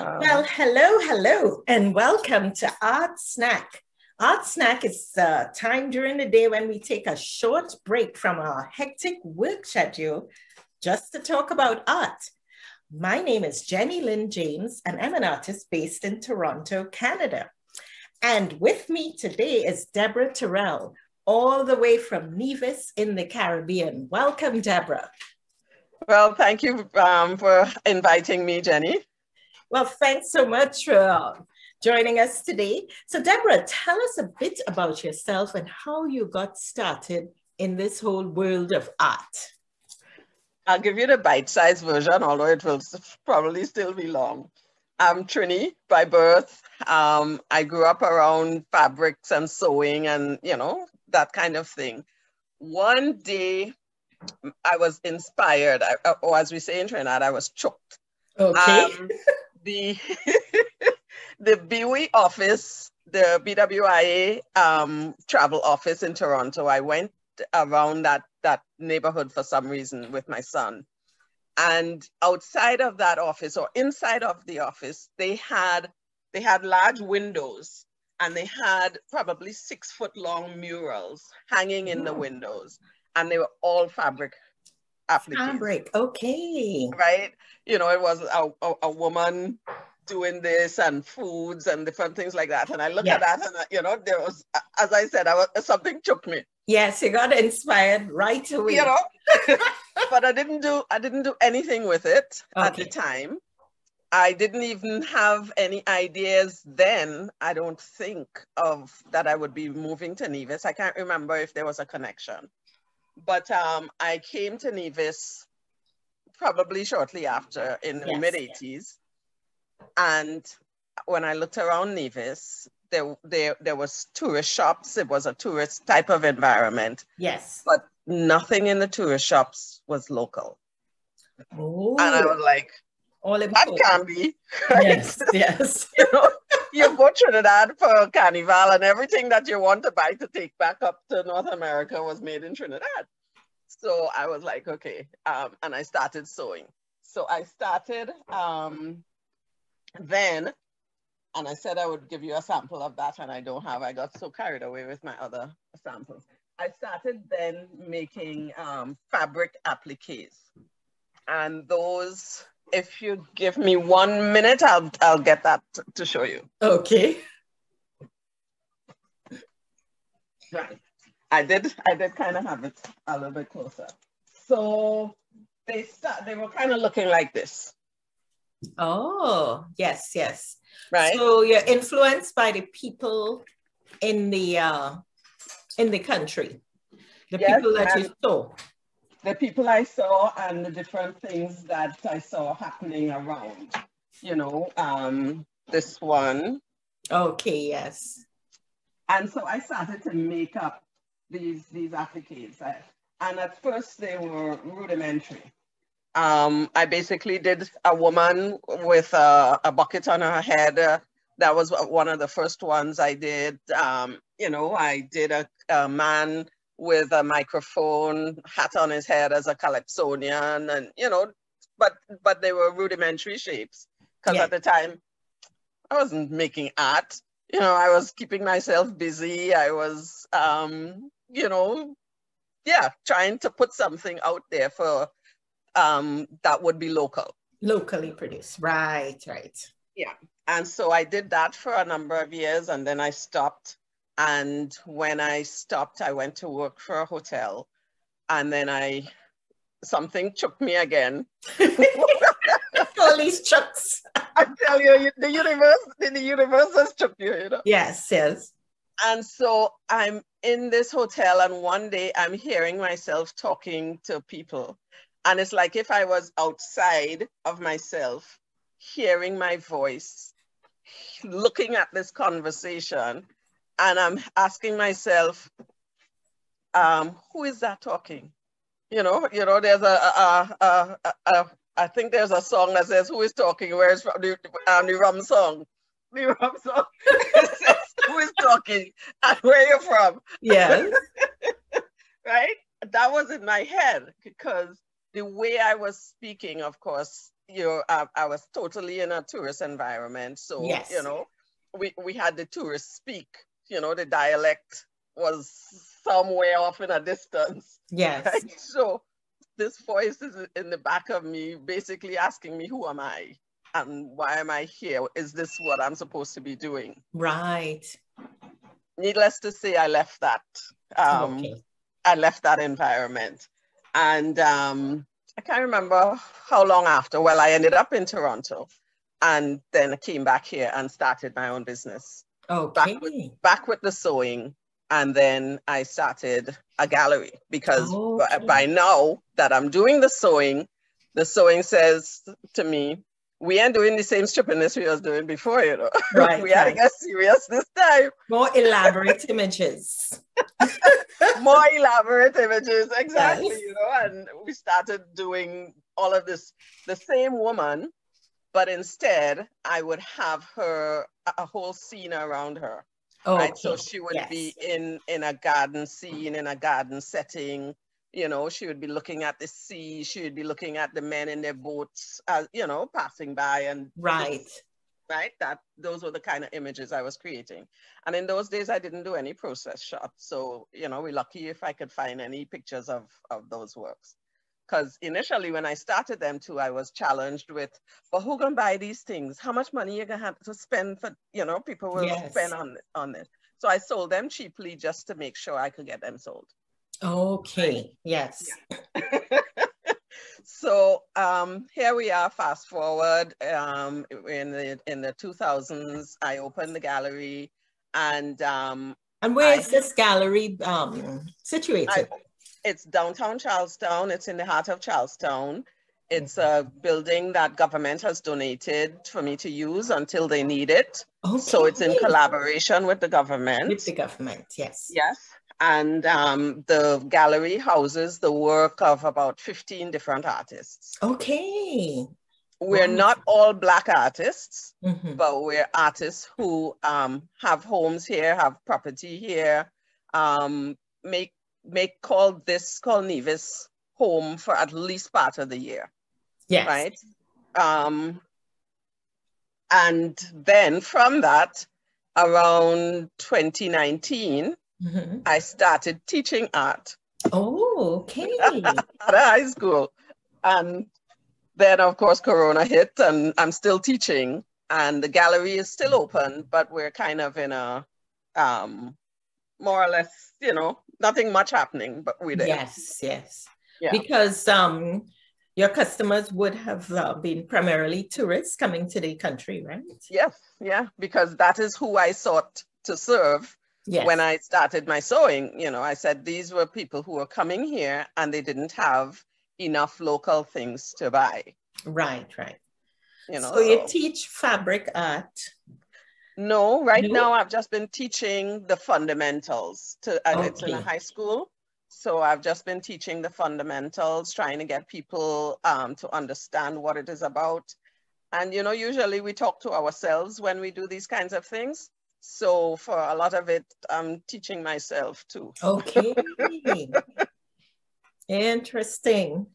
Well, hello, and welcome to Art Snack. Art Snack is time during the day when we take a short break from our hectic work schedule just to talk about art. My name is Jennylynd James, and I'm an artist based in Toronto, Canada. And with me today is Deborah Tyrell, all the way from Nevis in the Caribbean. Welcome, Deborah. Well, thank you for inviting me, Jenny. Well, thanks so much for joining us today. So, Deborah, tell us a bit about yourself and how you got started in this whole world of art. I'll give you the bite-sized version, although it will probably still be long. I'm Trini by birth. I grew up around fabrics and sewing and, that kind of thing. One day, I was inspired, or as we say in Trinidad, I was choked. Okay. The BWI office, the BWIA travel office in Toronto, I went around that neighborhood for some reason with my son. And outside of that office or inside of the office, they had large windows and they had probably 6-foot long murals hanging in the windows. And they were all fabric appliques. Fabric, okay. Right? It was a woman doing this and foods and different things like that. And I looked at that and, there was, as I said, something took me. Yes, you got inspired right away. But I didn't do anything with it at the time. I didn't even have any ideas then, I don't think, of that I would be moving to Nevis. I can't remember if there was a connection. But I came to Nevis probably shortly after in the mid-80s. And when I looked around Nevis, there was tourist shops. It was a tourist type of environment. Yes. But nothing in the tourist shops was local. Oh. And I was like, that can't be. Right? Yes. You go to Trinidad for Carnival and everything that you want to buy to take back up to North America was made in Trinidad. So I was like, okay. And I started sewing. So I started then, and I said I would give you a sample of that, and I don't have. I got so carried away with my other samples. I started then making fabric appliques. And those, if you give me 1 minute, I'll get that to show you. Okay. Right. I did kind of have it a little bit closer. So they were kind of looking like this. Oh, yes. Right. So you're influenced by the people in the country, the people that you saw. The people I saw and the different things that I saw happening around, this one. Okay, yes. And so I started to make up these appliques. And at first they were rudimentary. I basically did a woman with a bucket on her head. That was one of the first ones I did. I did a man with a microphone, hat on his head as a calypsonian, and but they were rudimentary shapes because at the time I wasn't making art. I was keeping myself busy. I was, trying to put something out there for that would be local. Locally produced, right. Yeah, and so I did that for a number of years, and then I stopped. And when I stopped, I went to work for a hotel, and then something took me again. All these chucks. I tell you, the universe has took you, Yes. And so I'm in this hotel, and one day I'm hearing myself talking to people. And it's like if I was outside of myself, hearing my voice, looking at this conversation, and I'm asking myself, who is that talking? There's I think there's a song that says, who is talking? Where is from the rum song? The rum song. It says, who is talking? And where you're from? Yeah. Right? That was in my head because the way I was speaking, of course, I was totally in a tourist environment. So, Yes. we had the tourists speak, the dialect was somewhere off in a distance. Yes. Right? So this voice is in the back of me, basically asking me, who am I? And why am I here? Is this what I'm supposed to be doing? Right. Needless to say, I left that. Okay. I left that environment. And I can't remember how long after. Well, I ended up in Toronto and then I came back here and started my own business. Okay. Back with the sewing. And then I started a gallery because by now that I'm doing the sewing says to me, we ain't doing the same strippiness we was doing before, Right. We had to get serious this time. More elaborate images. More elaborate images, exactly, Yes. And we started doing all of this, the same woman, but instead I would have her, a whole scene around her. Okay. Right, so she would be in a garden scene, in a garden setting. She would be looking at the sea. She would be looking at the men in their boats, passing by, and right. Those were the kind of images I was creating. And in those days, I didn't do any process shots. So we're lucky if I could find any pictures of those works. Because initially, when I started them too, I was challenged with, well, who gonna buy these things? How much money you're gonna have to spend for, people will spend on it. So I sold them cheaply just to make sure I could get them sold. Okay, right? Yes. Yeah. So here we are, fast forward, in the 2000s, I opened the gallery. And where is this gallery situated? It's downtown Charlestown. It's in the heart of Charlestown. It's a building that government has donated for me to use until they need it. Okay. So it's in collaboration with the government. With the government, yes. Yes. And the gallery houses the work of about 15 different artists. Okay. We're not all Black artists, but we're artists who have homes here, have property here, call Nevis home for at least part of the year. Yes. Right. And then from that, around 2019, I started teaching art. Oh, okay. At a high school. And then, of course, Corona hit, and I'm still teaching. And the gallery is still open, but we're kind of in a more or less, nothing much happening, but we're there. Yes, yes. Yeah. Because your customers would have been primarily tourists coming to the country, right? Yes, yeah, because that is who I sought to serve. Yes. When I started my sewing, I said these were people who were coming here and they didn't have enough local things to buy. Right, right. So you teach fabric art? No, now I've just been teaching the fundamentals. It's in a high school. So I've just been teaching the fundamentals, trying to get people to understand what it is about. And, usually we talk to ourselves when we do these kinds of things. So for a lot of it, I'm teaching myself too. Okay. Interesting.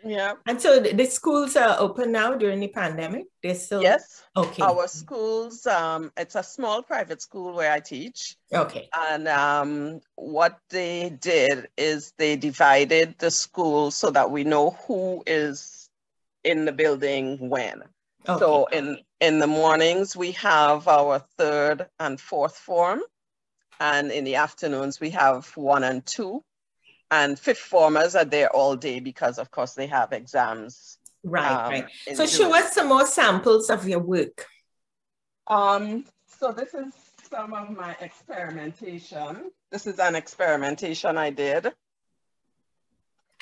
Yeah. And so the schools are open now during the pandemic? They're still? Yes. Okay. Our schools, it's a small private school where I teach. Okay. And what they did is they divided the school so that we know who is in the building when. Okay. So in the mornings, we have our 3rd and 4th form. And in the afternoons, we have 1 and 2. And 5th formers are there all day because, of course, they have exams. Right, right. So show us some more samples of your work. So this is some of my experimentation. This is an experimentation I did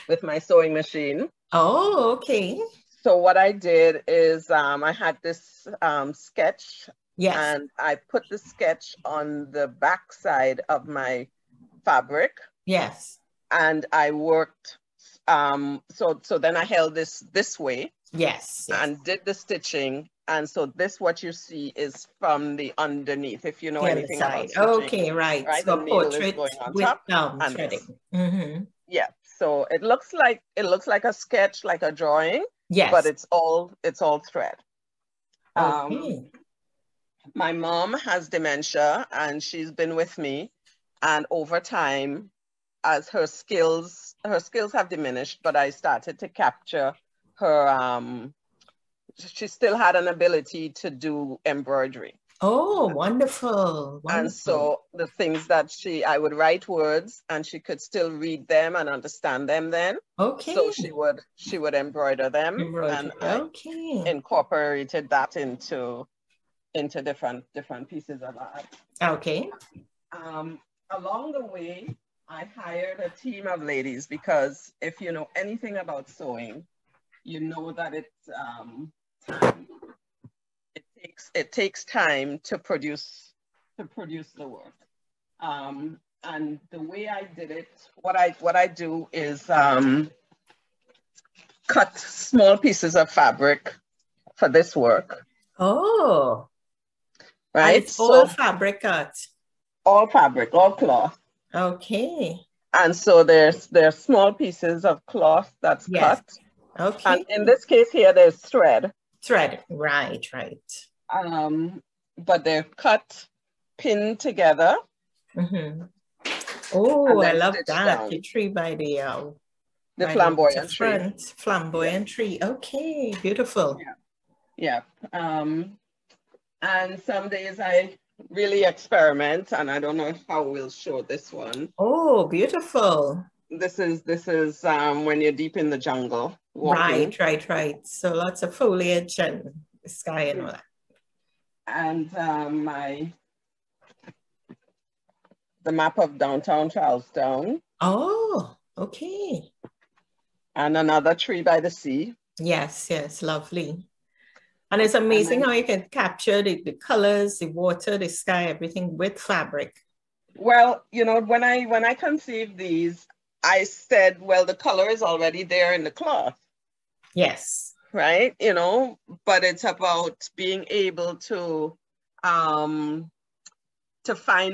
with my sewing machine. Oh, okay. So what I did is I had this sketch. Yes. And I put the sketch on the back side of my fabric. Yes. And I worked, so then I held this way. Yes, yes. And did the stitching. And so what you see is from the underneath, if you know anything about stitching. Okay, right. So the portrait going on with top threading. Yeah, so it looks like a sketch, like a drawing, Yes. but it's all thread. Okay. My mom has dementia, and she's been with me, and over time, as her skills have diminished, but I started to capture her. She still had an ability to do embroidery. Oh, wonderful. And Wonderful. so the things that I would write words, and she could still read them and understand them then. Okay. So she would embroider them. Embroidery. And I Okay. incorporated that into different pieces of art. Okay. Along the way, I hired a team of ladies, because if you know anything about sewing, you know that it takes time to produce the work. And the way I did it, what I do is cut small pieces of fabric for this work. Oh. Right. And it's all fabric cut. All fabric, all cloth. Okay. And so there's small pieces of cloth that's cut. Okay. And in this case here, there's thread. Thread. Right. But they're cut, pinned together. Mm-hmm. Oh, I love that. The tree by the flamboyant tree. Flamboyant tree. Okay, beautiful. Yeah. And some days I really experiment, and I don't know how we'll show this one. Oh, beautiful. This is when you're deep in the jungle walking. Right. So lots of foliage and the sky and all that. And the map of downtown Charlestown. Oh, okay. And another tree by the sea. Yes, lovely. And it's amazing how you can capture the colors, the water, the sky, everything with fabric. Well, when I conceived these, I said, well, the color is already there in the cloth. Yes. Right? But it's about being able to find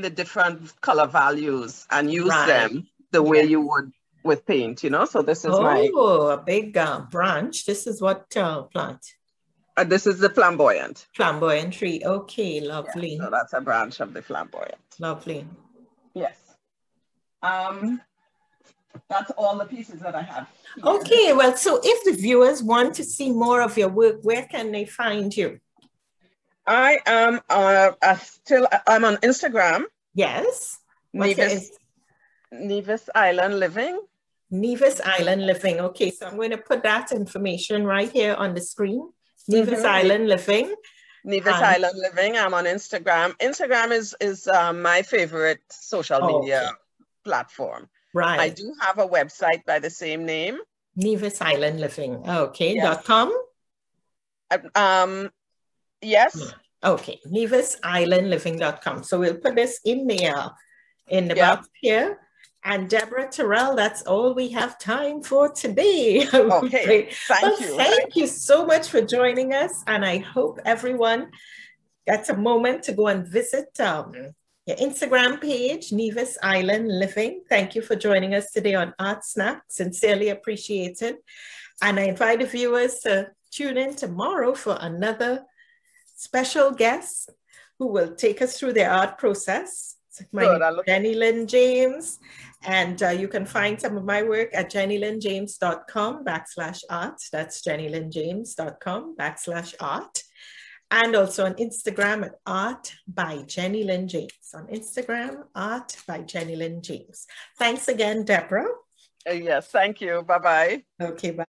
the different color values and use them the way you would with paint, So this is a big branch. This is what plant? This is the flamboyant. Flamboyant tree. Okay, lovely. Yeah, so that's a branch of the flamboyant. Lovely. Yes. That's all the pieces that I have here. Okay, well, so if the viewers want to see more of your work, where can they find you? I am I'm on Instagram. Yes. Nevis Island Living. Nevis Island Living. Okay, so I'm going to put that information right here on the screen. Nevis Island Living. Nevis Island Living. I'm on Instagram. Instagram is my favorite social media platform. Right. I do have a website by the same name. Nevis Island Living. Okay. Yes. .com? Yes. Okay. NevisIslandLiving.com. So we'll put this in the box here. And Deborah Tyrell, that's all we have time for today. Okay. Thank you. Thank you so much for joining us. And I hope everyone gets a moment to go and visit your Instagram page, Nevis Island Living. Thank you for joining us today on Art Snack. Sincerely appreciated. And I invite the viewers to tune in tomorrow for another special guest who will take us through their art process. My name is Jennylynd James, and you can find some of my work at jennylyndjames.com/art. That's jennylyndjames.com/art. And also on Instagram at Art by Jennylynd James. On Instagram, Art by Jennylynd James. Thanks again, Deborah. Yes, thank you. Bye-bye. Okay, bye.